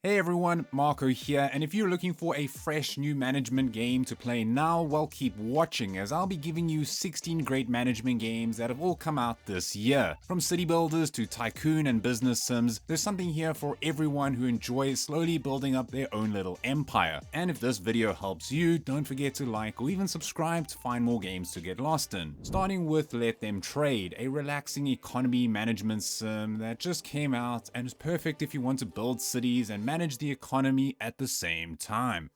Hey everyone, Marco here, and if you're looking for a fresh new management game to play now, well keep watching as I'll be giving you 16 great management games that have all come out this year. From city builders to tycoon and business sims, there's something here for everyone who enjoys slowly building up their own little empire. And if this video helps you, don't forget to like or even subscribe to find more games to get lost in. Starting with Let Them Trade, a relaxing economy management sim that just came out and is perfect if you want to build cities and manage the economy at the same time.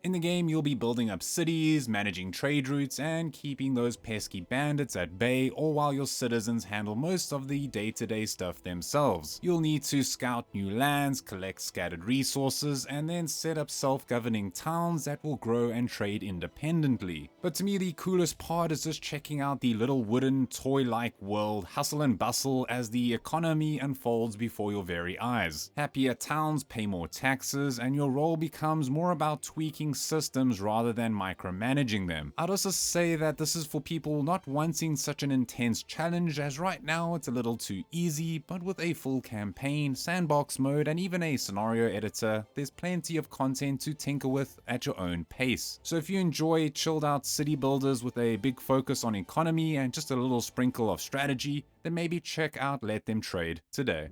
In the game, you'll be building up cities, managing trade routes, and keeping those pesky bandits at bay, all while your citizens handle most of the day-to-day stuff themselves. You'll need to scout new lands, collect scattered resources, and then set up self-governing towns that will grow and trade independently. But to me, the coolest part is just checking out the little wooden, toy-like world, hustle and bustle as the economy unfolds before your very eyes. Happier towns pay more taxes, and your role becomes more about tweaking systems rather than micromanaging them. I'd also say that this is for people not wanting such an intense challenge, as right now it's a little too easy, but with a full campaign, sandbox mode, and even a scenario editor, there's plenty of content to tinker with at your own pace. So if you enjoy chilled out city builders with a big focus on economy and just a little sprinkle of strategy, then maybe check out Let Them Trade today.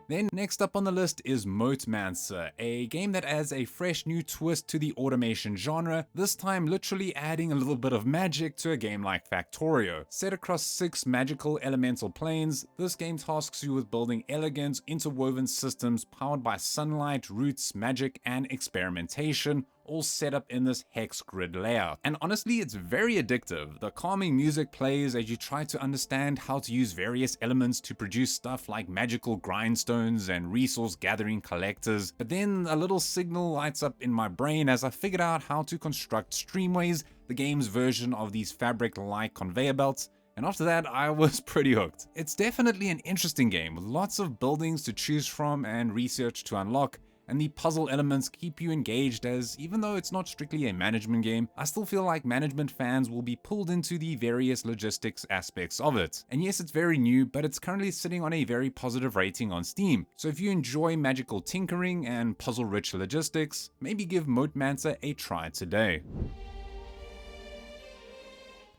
Then next up on the list is Motemancer, a game that adds a fresh new twist to the automation genre, this time literally adding a little bit of magic to a game like Factorio. Set across 6 magical elemental planes, this game tasks you with building elegant, interwoven systems powered by sunlight, roots, magic, and experimentation, all set up in this hex grid layout. And honestly, it's very addictive. The calming music plays as you try to understand how to use various elements to produce stuff like magical grindstones and resource gathering collectors. But then a little signal lights up in my brain as I figured out how to construct streamways, the game's version of these fabric-like conveyor belts. And after that, I was pretty hooked. It's definitely an interesting game with lots of buildings to choose from and research to unlock, and the puzzle elements keep you engaged as, even though it's not strictly a management game, I still feel like management fans will be pulled into the various logistics aspects of it. And yes, it's very new, but it's currently sitting on a very positive rating on Steam. So if you enjoy magical tinkering and puzzle-rich logistics, maybe give Motemancer a try today.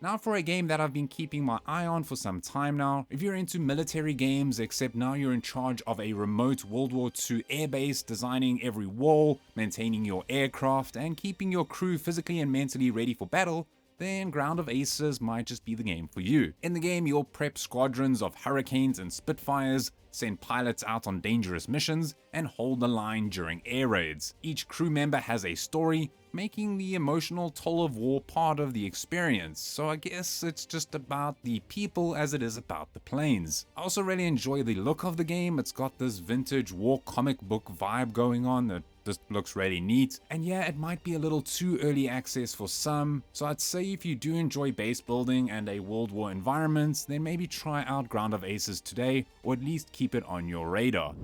Now for a game that I've been keeping my eye on for some time now. If you're into military games, except now you're in charge of a remote World War II airbase, designing every wall, maintaining your aircraft, and keeping your crew physically and mentally ready for battle, then Ground of Aces might just be the game for you. In the game, you'll prep squadrons of Hurricanes and Spitfires, send pilots out on dangerous missions, and hold the line during air raids. Each crew member has a story, making the emotional toll of war part of the experience, so I guess it's just about the people as it is about the planes. I also really enjoy the look of the game. It's got this vintage war comic book vibe going on that just looks really neat. And yeah, it might be a little too early access for some, so I'd say if you do enjoy base building and a World War environment, then maybe try out Ground of Aces today, or at least keep it on your radar.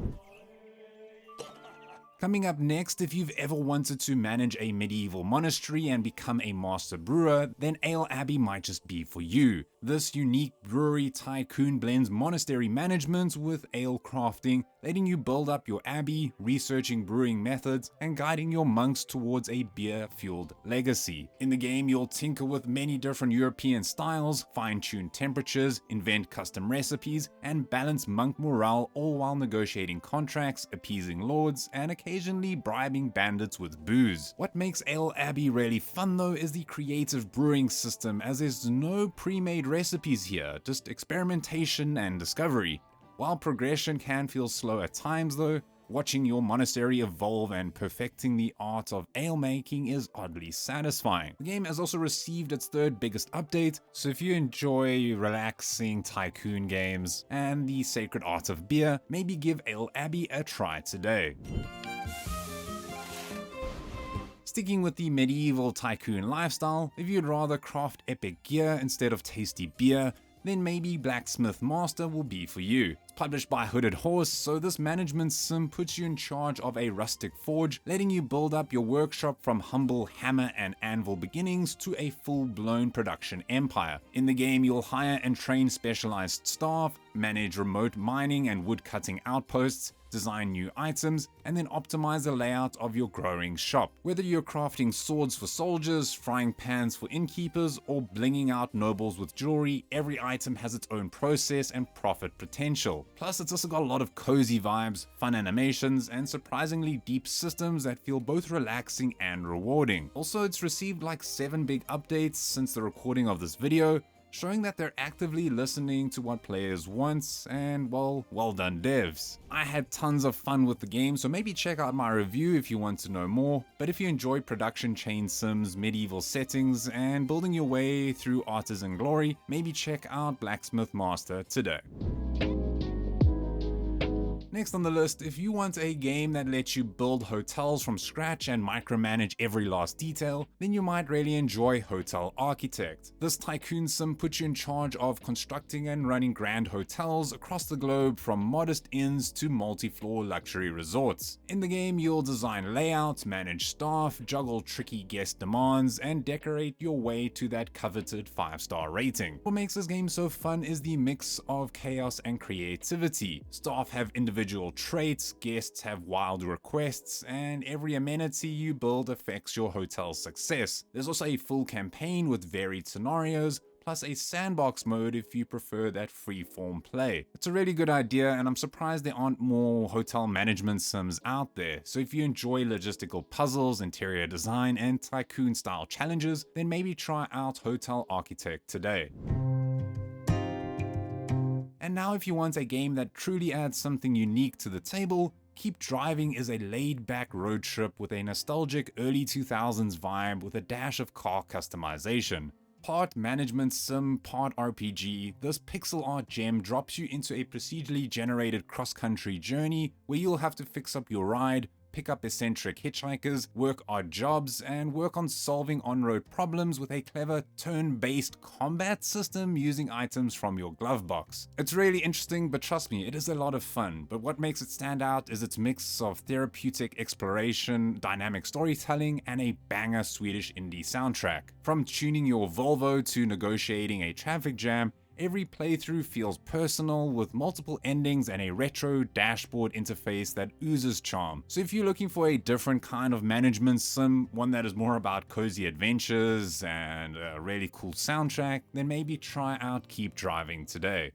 Coming up next, if you've ever wanted to manage a medieval monastery and become a master brewer, then Abbey might just be for you. This unique brewery tycoon blends monastery management with ale crafting, letting you build up your abbey, researching brewing methods, and guiding your monks towards a beer-fueled legacy. In the game, you'll tinker with many different European styles, fine-tune temperatures, invent custom recipes, and balance monk morale, all while negotiating contracts, appeasing lords, and occasionally bribing bandits with booze. What makes Abbey really fun though is the creative brewing system, as there's no pre-made recipes here, just experimentation and discovery. While progression can feel slow at times though, watching your monastery evolve and perfecting the art of ale making is oddly satisfying. The game has also received its 3rd biggest update, so if you enjoy relaxing tycoon games and the sacred art of beer, maybe give Abbey a try today. Sticking with the medieval tycoon lifestyle, if you'd rather craft epic gear instead of tasty beer, then maybe Blacksmith Master will be for you. It's published by Hooded Horse, so this management sim puts you in charge of a rustic forge, letting you build up your workshop from humble hammer and anvil beginnings to a full-blown production empire. In the game, you'll hire and train specialized staff, manage remote mining and wood-cutting outposts, design new items, and then optimize the layout of your growing shop. Whether you're crafting swords for soldiers, frying pans for innkeepers, or blinging out nobles with jewelry, every item has its own process and profit potential. Plus, it's also got a lot of cozy vibes, fun animations, and surprisingly deep systems that feel both relaxing and rewarding. Also, it's received like 7 big updates since the recording of this video, showing that they're actively listening to what players want, and well done devs. I had tons of fun with the game, so maybe check out my review if you want to know more, but if you enjoy production chain sims, medieval settings, and building your way through artisan glory, maybe check out Blacksmith Master today. Next on the list, if you want a game that lets you build hotels from scratch and micromanage every last detail, then you might really enjoy Hotel Architect. This tycoon sim puts you in charge of constructing and running grand hotels across the globe, from modest inns to multi-floor luxury resorts. In the game, you'll design layouts, manage staff, juggle tricky guest demands, and decorate your way to that coveted 5-star rating. What makes this game so fun is the mix of chaos and creativity. Staff have individual traits, guests have wild requests, and every amenity you build affects your hotel's success. There's also a full campaign with varied scenarios, plus a sandbox mode if you prefer that free-form play. It's a really good idea, and I'm surprised there aren't more hotel management sims out there. So if you enjoy logistical puzzles, interior design, and tycoon-style challenges, then maybe try out Hotel Architect today. And now if you want a game that truly adds something unique to the table, Keep Driving is a laid-back road trip with a nostalgic early 2000s vibe with a dash of car customization. Part management sim, part RPG, this pixel art gem drops you into a procedurally generated cross-country journey where you'll have to fix up your ride, pick up eccentric hitchhikers, work odd jobs, and work on solving on-road problems with a clever turn-based combat system using items from your glove box. It's really interesting, but trust me, it is a lot of fun. But what makes it stand out is its mix of therapeutic exploration, dynamic storytelling, and a banger Swedish indie soundtrack. From tuning your Volvo to negotiating a traffic jam, every playthrough feels personal, with multiple endings and a retro dashboard interface that oozes charm. So if you're looking for a different kind of management sim, one that is more about cozy adventures and a really cool soundtrack, then maybe try out Keep Driving today.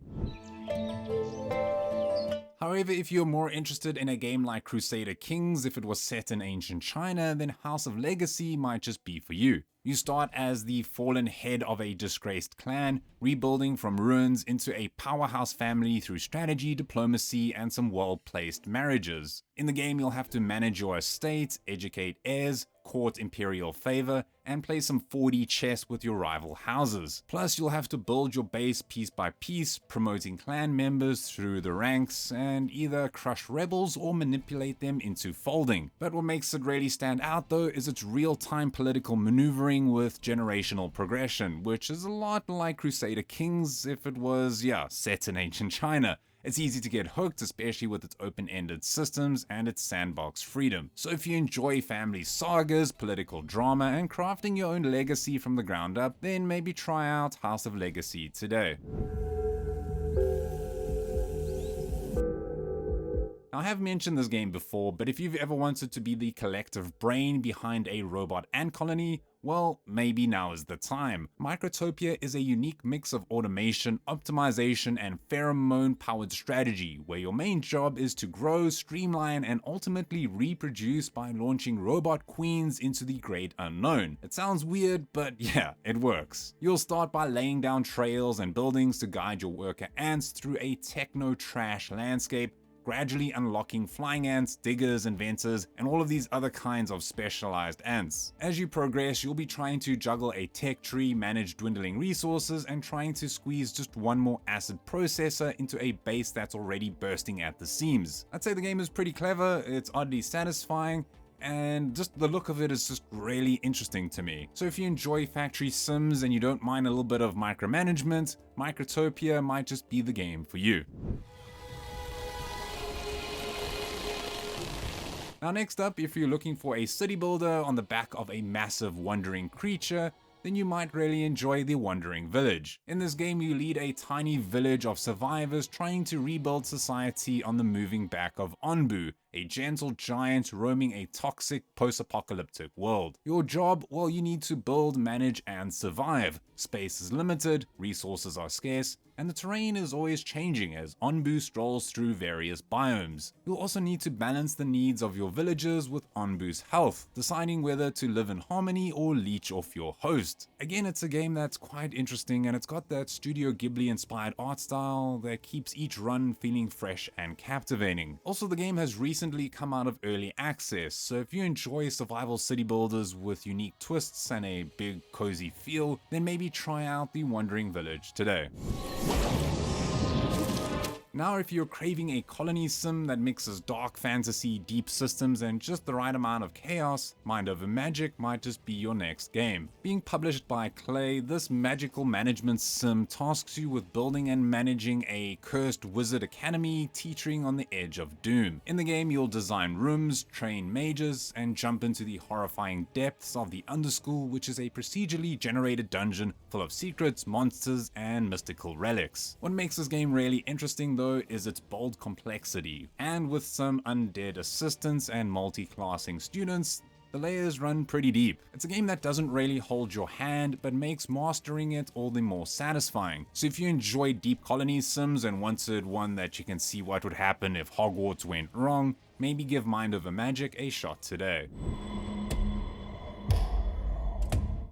However, if you're more interested in a game like Crusader Kings if it was set in ancient China, then House of Legacy might just be for you. You start as the fallen head of a disgraced clan, rebuilding from ruins into a powerhouse family through strategy, diplomacy, and some well-placed marriages. In the game, you'll have to manage your estate, educate heirs, court imperial favor, and play some 4D chess with your rival houses. Plus, you'll have to build your base piece by piece, promoting clan members through the ranks, and either crush rebels or manipulate them into folding. But what makes it really stand out though is its real-time political maneuvering with generational progression, which is a lot like Crusader Kings if it was, set in ancient China. It's easy to get hooked, especially with its open-ended systems and its sandbox freedom. So if you enjoy family sagas, political drama, and crafting your own legacy from the ground up, then maybe try out House of Legacy today. Now, I have mentioned this game before, but if you've ever wanted to be the collective brain behind a robot ant colony, well, maybe now is the time. Microtopia is a unique mix of automation, optimization, and pheromone-powered strategy, where your main job is to grow, streamline, and ultimately reproduce by launching robot queens into the great unknown. It sounds weird, but yeah, it works. You'll start by laying down trails and buildings to guide your worker ants through a techno-trash landscape, gradually unlocking flying ants, diggers, inventors, and all of these other kinds of specialized ants. As you progress, you'll be trying to juggle a tech tree, manage dwindling resources, and trying to squeeze just one more acid processor into a base that's already bursting at the seams. I'd say the game is pretty clever, it's oddly satisfying, and just the look of it is just really interesting to me. So if you enjoy factory sims and you don't mind a little bit of micromanagement, Microtopia might just be the game for you. Now next up, if you're looking for a city builder on the back of a massive wandering creature, then you might really enjoy the Wandering Village. In this game, you lead a tiny village of survivors trying to rebuild society on the moving back of Onbu, a gentle giant roaming a toxic post-apocalyptic world. Your job? Well, you need to build, manage, and survive. Space is limited, resources are scarce, and the terrain is always changing as Onbu strolls through various biomes. You'll also need to balance the needs of your villagers with Onbu's health, deciding whether to live in harmony or leech off your host. Again, it's a game that's quite interesting, and it's got that Studio Ghibli inspired art style that keeps each run feeling fresh and captivating. Also, the game has recently come out of early access, so if you enjoy survival city builders with unique twists and a big cozy feel, then maybe try out the Wandering Village today. Now, if you're craving a colony sim that mixes dark fantasy, deep systems, and just the right amount of chaos, Mind Over Magic might just be your next game. Being published by Clay, this magical management sim tasks you with building and managing a cursed wizard academy teetering on the edge of doom. In the game, you'll design rooms, train mages, and jump into the horrifying depths of the Underschool, which is a procedurally generated dungeon full of secrets, monsters, and mystical relics. What makes this game really interesting though is its bold complexity, and with some undead assistants and multi-classing students, the layers run pretty deep. It's a game that doesn't really hold your hand, but makes mastering it all the more satisfying. So if you enjoy deep colony sims and wanted one that you can see what would happen if Hogwarts went wrong, maybe give Mind Over Magic a shot today.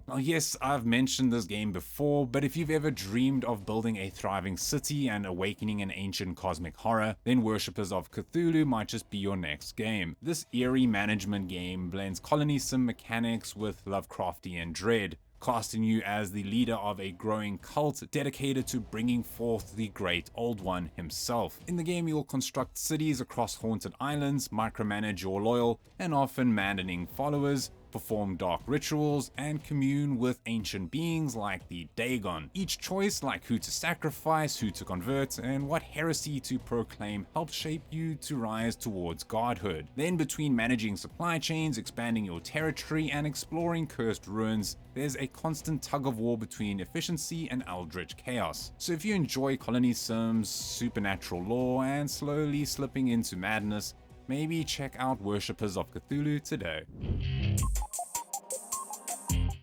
Now yes, I've mentioned this game before, but if you've ever dreamed of building a thriving city and awakening an ancient cosmic horror, then Worshippers of Cthulhu might just be your next game. This eerie management game blends colony sim mechanics with Lovecraftian dread, casting you as the leader of a growing cult dedicated to bringing forth the Great Old One himself. In the game, you'll construct cities across haunted islands, micromanage your loyal and often maddening followers, perform dark rituals, and commune with ancient beings like the Dagon. Each choice, like who to sacrifice, who to convert, and what heresy to proclaim, helps shape you to rise towards godhood. Then between managing supply chains, expanding your territory, and exploring cursed ruins, there's a constant tug of war between efficiency and eldritch chaos. So if you enjoy colony sims, supernatural lore, and slowly slipping into madness, maybe check out Worshippers of Cthulhu today.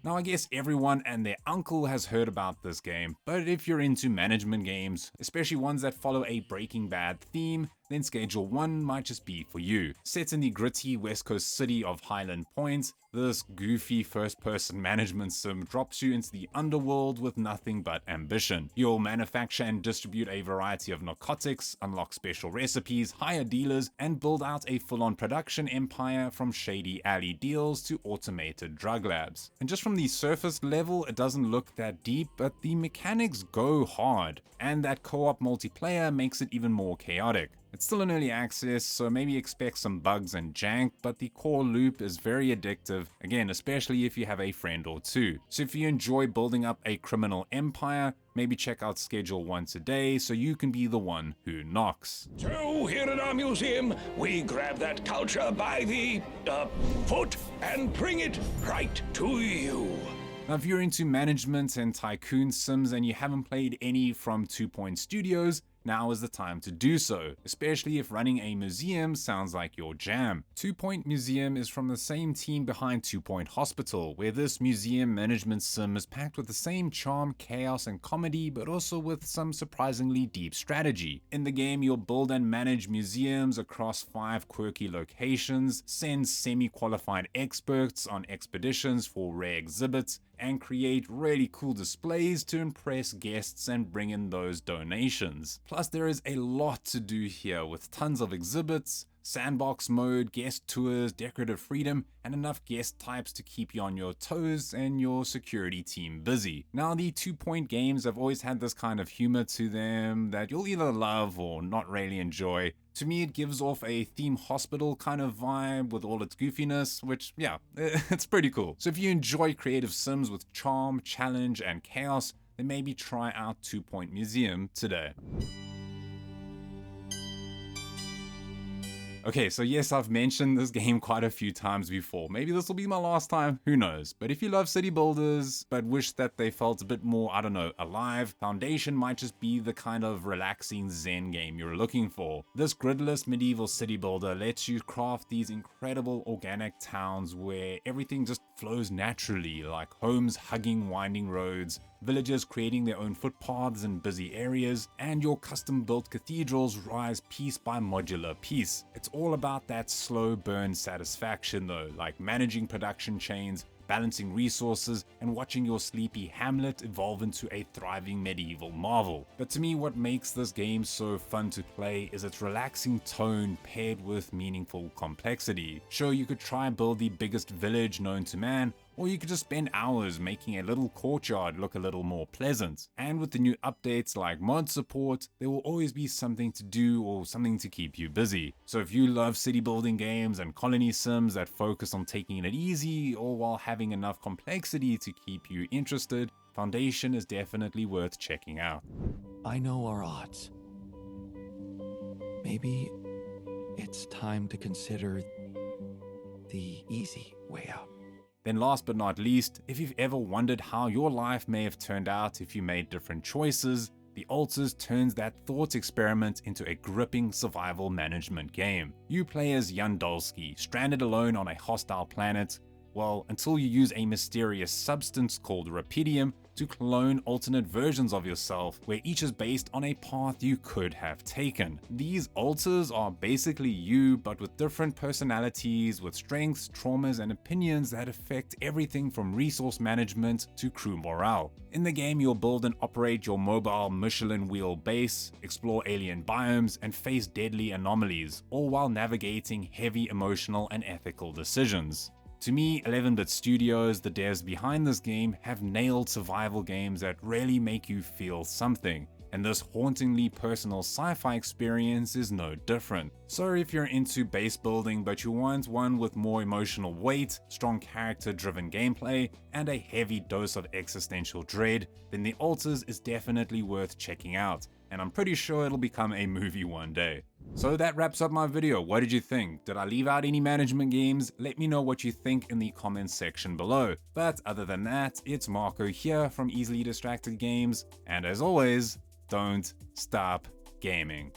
Now I guess everyone and their uncle has heard about this game, but if you're into management games, especially ones that follow a Breaking Bad theme, then Schedule 1 might just be for you. Set in the gritty west coast city of Highland Point, this goofy first-person management sim drops you into the underworld with nothing but ambition. You'll manufacture and distribute a variety of narcotics, unlock special recipes, hire dealers, and build out a full-on production empire from shady alley deals to automated drug labs. And just from the surface level, it doesn't look that deep, but the mechanics go hard, and that co-op multiplayer makes it even more chaotic. It's still in early access, so maybe expect some bugs and jank, but the core loop is very addictive, again, especially if you have a friend or two. So if you enjoy building up a criminal empire, maybe check out Schedule 1 today so you can be the one who knocks. So here at our museum, we grab that culture by the foot and bring it right to you. Now, if you're into management and tycoon sims and you haven't played any from 2 Point Studios, now is the time to do so, especially if running a museum sounds like your jam. 2 Point Museum is from the same team behind 2 Point Hospital, where this museum management sim is packed with the same charm, chaos, and comedy, but also with some surprisingly deep strategy. In the game, you'll build and manage museums across 5 quirky locations, send semi-qualified experts on expeditions for rare exhibits, and create really cool displays to impress guests and bring in those donations. Plus, there is a lot to do here with tons of exhibits, sandbox mode, guest tours, decorative freedom, and enough guest types to keep you on your toes and your security team busy. Now, the 2 Point games have always had this kind of humor to them that you'll either love or not really enjoy, To me, it gives off a theme hospital kind of vibe with all its goofiness, which, yeah, it's pretty cool. So if you enjoy creative sims with charm, challenge, and chaos, then maybe try out 2 Point Museum today. Okay, so yes, I've mentioned this game quite a few times before. Maybe this will be my last time, who knows. But if you love city builders, but wish that they felt a bit more, I don't know, alive, Foundation might just be the kind of relaxing zen game you're looking for. This gridless medieval city builder lets you craft these incredible organic towns where everything just flows naturally, like homes hugging winding roads, villagers creating their own footpaths in busy areas, and your custom-built cathedrals rise piece by modular piece. It's all about that slow burn satisfaction though, like managing production chains, balancing resources, and watching your sleepy hamlet evolve into a thriving medieval marvel. But to me, what makes this game so fun to play is its relaxing tone paired with meaningful complexity. Sure, you could try and build the biggest village known to man, or you could just spend hours making a little courtyard look a little more pleasant. And with the new updates like mod support, there will always be something to do or something to keep you busy. So if you love city building games and colony sims that focus on taking it easy or while having enough complexity to keep you interested, Foundation is definitely worth checking out. I know our odds. Maybe it's time to consider the easy way out. Then last but not least, if you've ever wondered how your life may have turned out if you made different choices, The Altars turns that thought experiment into a gripping survival management game. You play as Yandolski, stranded alone on a hostile planet, well, until you use a mysterious substance called Rapidium to clone alternate versions of yourself, where each is based on a path you could have taken. These alters are basically you, but with different personalities, with strengths, traumas, and opinions that affect everything from resource management to crew morale. In the game, you'll build and operate your mobile Michelin wheel base, explore alien biomes, and face deadly anomalies, all while navigating heavy emotional and ethical decisions. To me, 11-bit Studios, the devs behind this game, have nailed survival games that really make you feel something, and this hauntingly personal sci-fi experience is no different. So if you're into base building but you want one with more emotional weight, strong character-driven gameplay, and a heavy dose of existential dread, then The Altars is definitely worth checking out, and I'm pretty sure it'll become a movie one day. So that wraps up my video. What did you think? Did I leave out any management games? Let me know what you think in the comments section below. But other than that, it's Marco here from Easily Distracted Games, and as always, don't stop gaming.